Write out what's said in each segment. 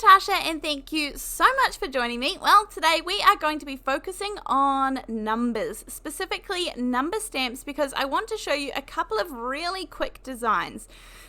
Natasha, and thank you so much for joining me. Well, today we are going to be focusing on numbers, specifically number stamps, because I want to show you a couple of really quick designs.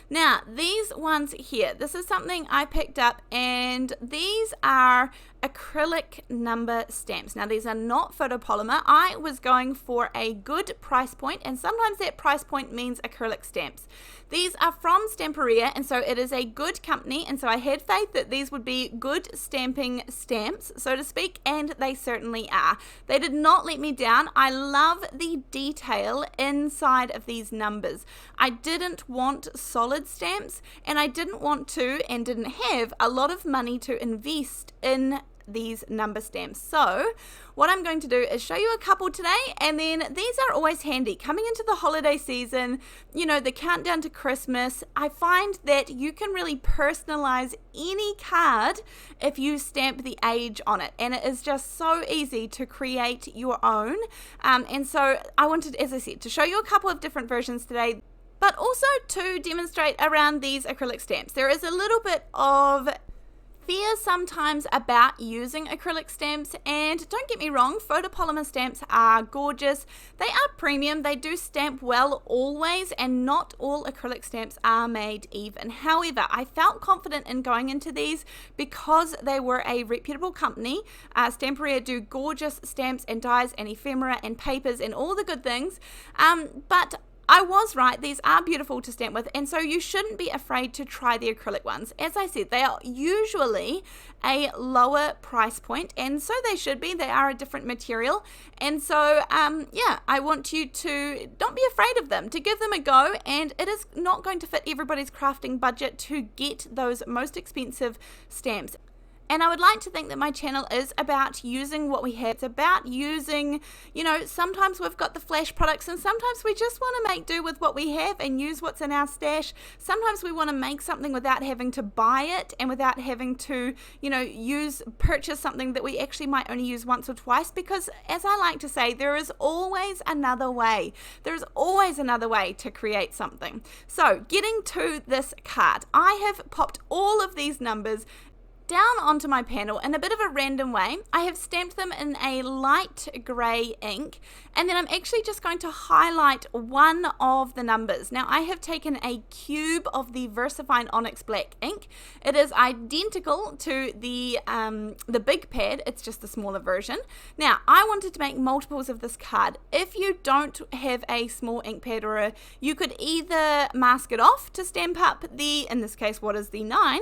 Now, these ones here, this is something I picked up, and these are acrylic number stamps. Now, these are not photopolymer. I was going for a good price point, and sometimes that price point means acrylic stamps. These are from Stamperia, and so it is a good company, and so I had faith that these would be good stamping stamps, so to speak, and they certainly are. They did not let me down. I love the detail inside of these numbers. I didn't want solid stamps, and I didn't want to and didn't have a lot of money to invest in these number stamps. So what I'm going to do is show you a couple today, and then these are always handy coming into the holiday season, you know, the countdown to Christmas. I find that you can really personalize any card if you stamp the age on it, and it is just so easy to create your own. And so I wanted, as I said, to show you a couple of different versions today, but also to demonstrate around these acrylic stamps. There is a little bit of fear sometimes about using acrylic stamps, and don't get me wrong, photopolymer stamps are gorgeous. They are premium, they do stamp well always, and not all acrylic stamps are made even. However, I felt confident in going into these because they were a reputable company. Stamperia do gorgeous stamps and dies and ephemera and papers and all the good things, but I was right, these are beautiful to stamp with, and so you shouldn't be afraid to try the acrylic ones. As I said, they are usually a lower price point, and so they should be. They are a different material, and so yeah, I want you to don't be afraid of them, to give them a go, and it is not going to fit everybody's crafting budget to get those most expensive stamps. And I would like to think that my channel is about using what we have. It's about using, you know, sometimes we've got the flash products, and sometimes we just want to make do with what we have and use what's in our stash. Sometimes we want to make something without having to buy it and without having to, you know, purchase something that we actually might only use once or twice, because as I like to say, there is always another way. There is always another way to create something. So getting to this card, I have popped all of these numbers down onto my panel in a bit of a random way. I have stamped them in a light grey ink, and then I'm actually just going to highlight one of the numbers. Now, I have taken a cube of the VersaFine Onyx Black ink. It is identical to the big pad, it's just the smaller version. Now, I wanted to make multiples of this card. If you don't have a small ink pad, you could either mask it off to stamp up the, in this case, what is the 9,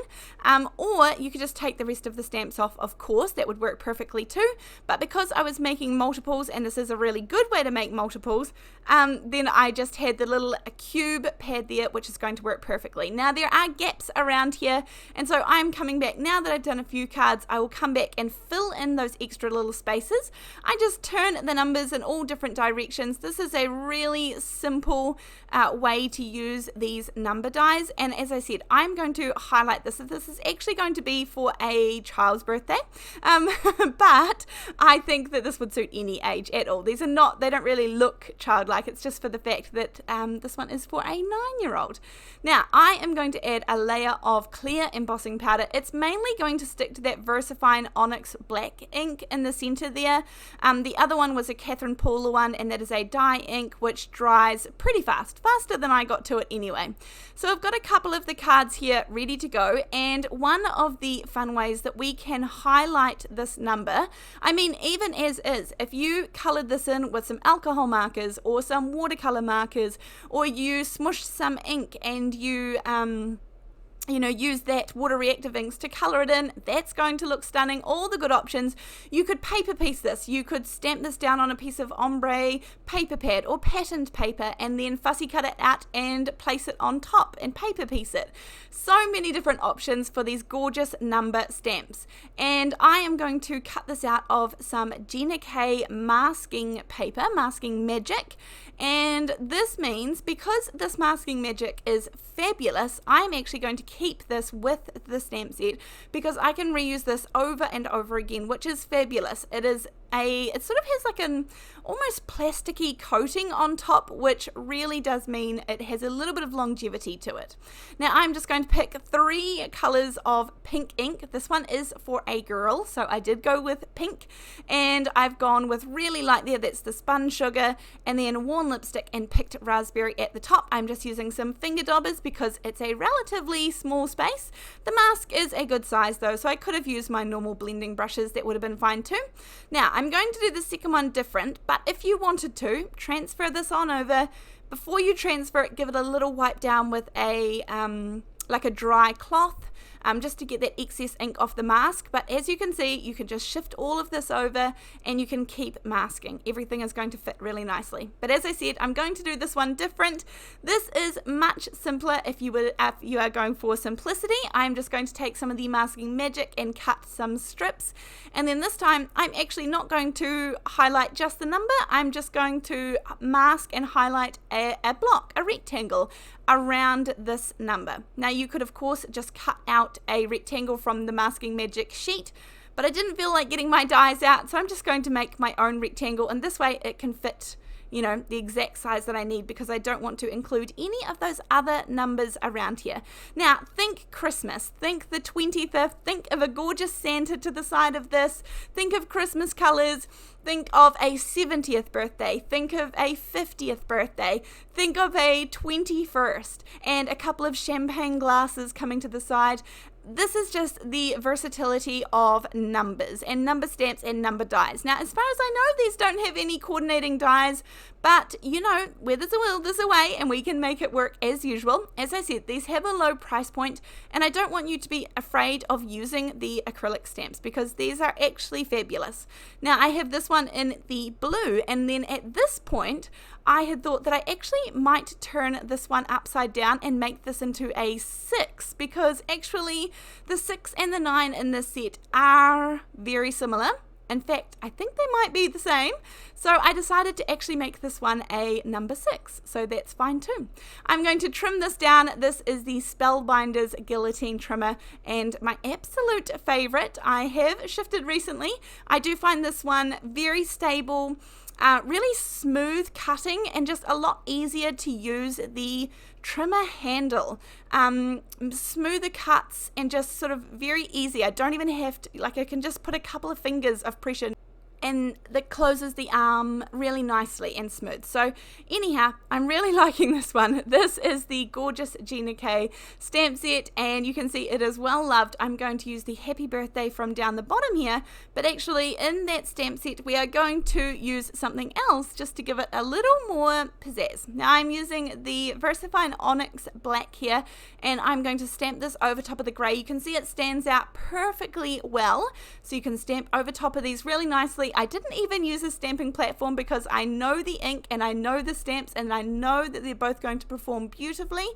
or you could just take the rest of the stamps off. Of course, that would work perfectly too, but because I was making multiples, and this is a really good way to make multiples, then I just had the little cube pad there, which is going to work perfectly. Now, there are gaps around here, and so I'm coming back, now that I've done a few cards, I will come back and fill in those extra little spaces. I just turn the numbers in all different directions. This is a really simple way to use these number dies, and as I said, I'm going to highlight this. This is actually going to be for a child's birthday, but I think that this would suit any age at all. These are not, they don't really look childlike. It's just for the fact that this one is for a 9-year-old. Now, I am going to add a layer of clear embossing powder. It's mainly going to stick to that VersaFine Onyx Black ink in the center there. The other one was a Catherine Paula one, and that is a dye ink which dries pretty fast, faster than I got to it anyway. So I've got a couple of the cards here ready to go, and one of the fun ways that we can highlight this number, I mean, even as is, if you colored this in with some alcohol markers or some watercolor markers, or you smushed some ink and you use that water reactive inks to color it in, that's going to look stunning. All the good options. You could paper piece this. You could stamp this down on a piece of ombre paper pad or patterned paper, and then fussy cut it out and place it on top and paper piece it. So many different options for these gorgeous number stamps. And I am going to cut this out of some Gina K masking paper, Masking Magic. And this means, because this masking magic is fabulous, I'm actually going to keep this with the stamp set, because I can reuse this over and over again, which is fabulous. It is it sort of has like an almost plasticky coating on top, which really does mean it has a little bit of longevity to it. Now I'm just going to pick 3 colors of pink ink. This one is for a girl, so I did go with pink, and I've gone with really light there, that's the spun sugar, and then worn lipstick and picked raspberry at the top. I'm just using some finger daubers because it's a relatively small space. The mask is a good size though, so I could have used my normal blending brushes, that would have been fine too. Now I'm going to do the second one different, but if you wanted to, transfer this on over. Before you transfer it, give it a little wipe down with a like a dry cloth, just to get that excess ink off the mask. But as you can see, you can just shift all of this over and you can keep masking. Everything is going to fit really nicely. But as I said, I'm going to do this one different. This is much simpler if you are going for simplicity. I'm just going to take some of the masking magic and cut some strips. And then this time, I'm actually not going to highlight just the number. I'm just going to mask and highlight a block, a rectangle around this number. Now you could of course just cut out a rectangle from the masking magic sheet, but I didn't feel like getting my dies out, so I'm just going to make my own rectangle, and this way it can fit, you know, the exact size that I need, because I don't want to include any of those other numbers around here. Now think Christmas, think the 25th, think of a gorgeous Santa to the side of this, think of Christmas colors, think of a 70th birthday, think of a 50th birthday, think of a 21st, and a couple of champagne glasses coming to the side. This is just the versatility of numbers and number stamps and number dies. Now, as far as I know, these don't have any coordinating dies, but you know, where there's a will, there's a way, and we can make it work as usual. As I said, these have a low price point, and I don't want you to be afraid of using the acrylic stamps, because these are actually fabulous. Now, I have this one in the blue, and then at this point, I had thought that I actually might turn this one upside down and make this into a 6, because actually the 6 and the 9 in this set are very similar. In fact, I think they might be the same. So I decided to actually make this one a number 6. So that's fine too. I'm going to trim this down. This is the Spellbinders Guillotine trimmer, and my absolute favorite. I have shifted recently. I do find this one very stable, really smooth cutting, and just a lot easier to use the trimmer handle. Smoother cuts and just sort of very easy. I don't even have to, like, I can just put a couple of fingers of pressure and that closes the arm really nicely and smooth. So anyhow, I'm really liking this one. This is the gorgeous Gina K stamp set, and you can see it is well loved. I'm going to use the happy birthday from down the bottom here, but actually in that stamp set we are going to use something else just to give it a little more pizzazz. Now I'm using the VersaFine Onyx Black here, and I'm going to stamp this over top of the grey. You can see it stands out perfectly well, so you can stamp over top of these really nicely. I didn't even use a stamping platform because I know the ink and I know the stamps and I know that they're both going to perform beautifully.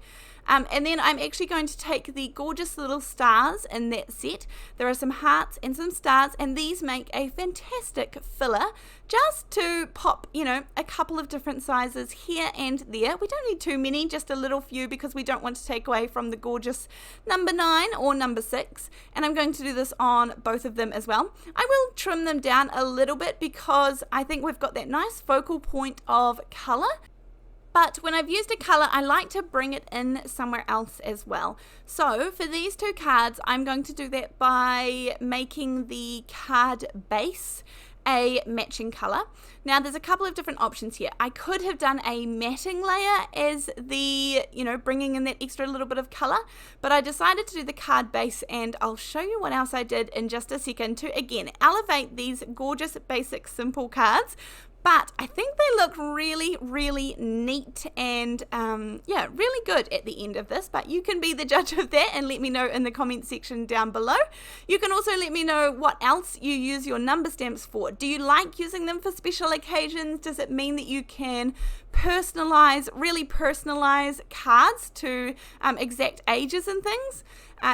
And then I'm actually going to take the gorgeous little stars in that set. There are some hearts and some stars, and these make a fantastic filler just to pop, you know, a couple of different sizes here and there. We don't need too many, just a little few, because we don't want to take away from the gorgeous number 9 or number 6. And I'm going to do this on both of them as well. I will trim them down a little bit because I think we've got that nice focal point of color. But when I've used a colour, I like to bring it in somewhere else as well. So for these two cards, I'm going to do that by making the card base a matching colour. Now there's a couple of different options here. I could have done a matting layer as the, you know, bringing in that extra little bit of colour, but I decided to do the card base, and I'll show you what else I did in just a second to, again, elevate these gorgeous, basic, simple cards. But I think they look really, really neat and, yeah, really good at the end of this. But you can be the judge of that and let me know in the comment section down below. You can also let me know what else you use your number stamps for. Do you like using them for special occasions? Does it mean that you can really personalize cards to exact ages and things,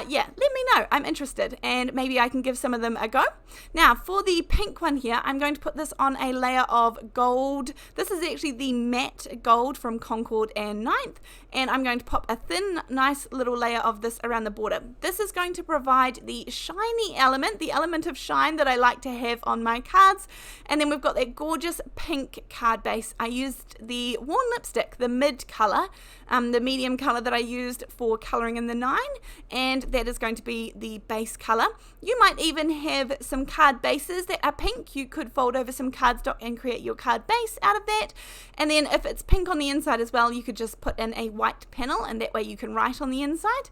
yeah, let me know. I'm interested, and maybe I can give some of them a go. Now, for the pink one here, I'm going to put this on a layer of gold. This is actually the matte gold from Concord and 9th, and I'm going to pop a thin, nice little layer of this around the border. This is going to provide the shiny element, the element of shine that I like to have on my cards. And then we've got that gorgeous pink card base. I used the Worn Lipstick, the mid color, the medium color that I used for coloring in the 9, and that is going to be the base color. You might even have some card bases that are pink. You could fold over some cardstock and create your card base out of that. And then if it's pink on the inside as well, you could just put in a white panel, and that way you can write on the inside.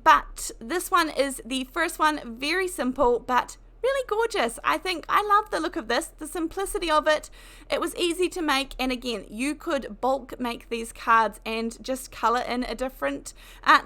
But this one is the first one, very simple, but really gorgeous. I think I love the look of this, the simplicity of it. It was easy to make, and again, you could bulk make these cards and just color in a different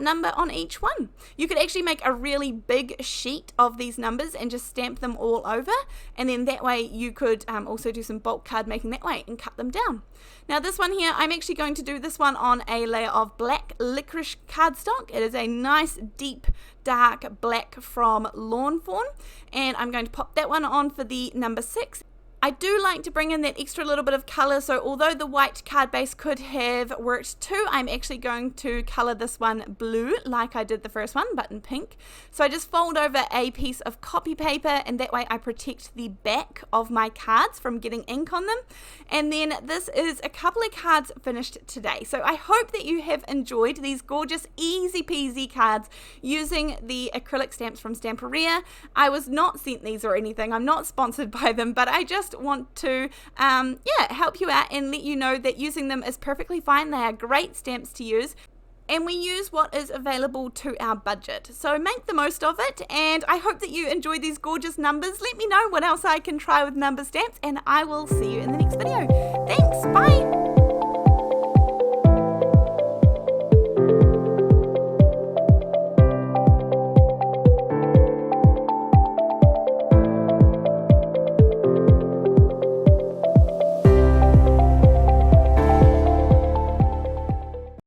number on each one. You could actually make a really big sheet of these numbers and just stamp them all over, and then that way you could also do some bulk card making that way and cut them down. Now this one here, I'm actually going to do this one on a layer of black licorice cardstock. It is a nice deep dark black from Lawn Fawn, and I'm going to pop that one on for the number 6. I do like to bring in that extra little bit of color, so although the white card base could have worked too, I'm actually going to color this one blue like I did the first one, but in pink. So I just fold over a piece of copy paper, and that way I protect the back of my cards from getting ink on them. And then this is a couple of cards finished today. So I hope that you have enjoyed these gorgeous easy peasy cards using the acrylic stamps from Stamperia. I was not sent these or anything, I'm not sponsored by them, but I just want to help you out and let you know that using them is perfectly fine. They are great stamps to use, and we use what is available to our budget, so make the most of it. And I hope that you enjoy these gorgeous numbers. Let me know what else I can try with number stamps, and I will see you in the next video. Thanks, bye.